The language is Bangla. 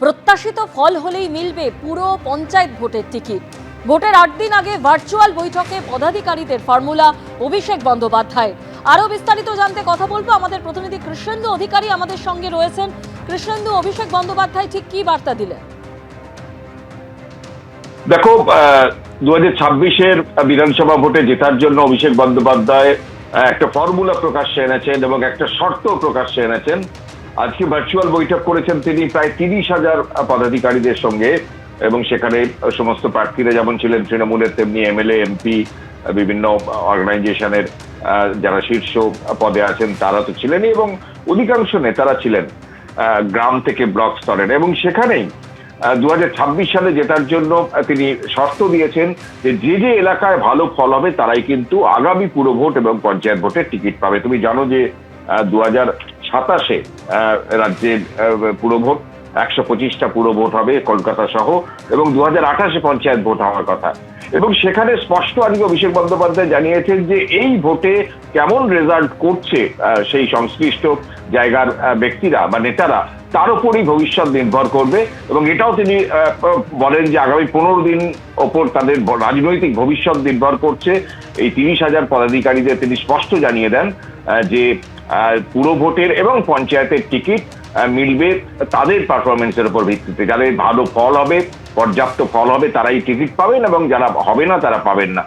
প্রত্যাশিত ফল হলেই মিলবে পুরো পঞ্চায়েত ভোটের টিকিট। ভোটের 8 দিন আগে ভার্চুয়াল বৈঠকে পদাধিকারীদের ফর্মুলা অভিষেক বন্দ্যোপাধ্যায়। আরো বিস্তারিত জানতে কথা বলবো আমাদের প্রতিনিধি কৃষ্ণেন্দু অধিকারী আমাদের সঙ্গে রয়েছেন। কৃষ্ণেন্দু, অভিষেক বন্দ্যোপাধ্যায় ঠিক কি বার্তা দিলেন? দেখো, 2026-এর বিধানসভা ভোটে জেতার জন্য অভিষেক বন্দ্যোপাধ্যায় একটা ফর্মুলা প্রকাশ্যে এনেছেন এবং একটা শর্ত প্রকাশ্যে এনেছেন। আজকে ভার্চুয়াল বৈঠক করেছেন তিনি প্রায় 30,000 পদাধিকারীদের সঙ্গে, এবং সেখানে সমস্ত প্রার্থীরা যেমন ছিলেন তৃণমূলের, তেমনি এমএলএ, এমপি, বিভিন্ন অর্গানাইজেশনের যারা শীর্ষ পদে আছেন তারা তো ছিলেনই, এবং অধিকাংশ নেতারা ছিলেন গ্রাম থেকে ব্লক স্তরের। এবং সেখানেই 2026 সালে জেতার জন্য তিনি শর্ত দিয়েছেন যে যে এলাকায় ভালো ফল হবে তারাই কিন্তু আগামী পুরভোট এবং পঞ্চায়েত ভোটের টিকিট পাবে। তুমি জানো যে 2027-এ রাজ্যের পুরভোট 125টা পুরভোট হবে কলকাতা সহ, এবং 2028-এ পঞ্চায়েত ভোট হওয়ার কথা। এবং সেখানে স্পষ্ট আজকে অভিষেক বন্দ্যোপাধ্যায় জানিয়েছেন যে এই ভোটে কেমন রেজাল্ট করছে সেই সংশ্লিষ্ট জায়গার ব্যক্তিরা বা নেতারা, তার উপরই ভবিষ্যৎ নির্ভর করবে। এবং এটাও তিনি বলেন যে আগামী 15 দিন ওপর তাদের রাজনৈতিক ভবিষ্যৎ নির্ভর করছে। এই 30,000 পদাধিকারীদের তিনি স্পষ্ট জানিয়ে দেন যে পুরো ভোটের এবং পঞ্চায়েতের টিকিট মিলবে তাদের পারফরমেন্সের উপর ভিত্তিতে। যাদের ভালো ফল হবে, পর্যাপ্ত ফল হবে, তারাই টিকিট পাবেন, এবং যারা হবে না তারা পাবেন না।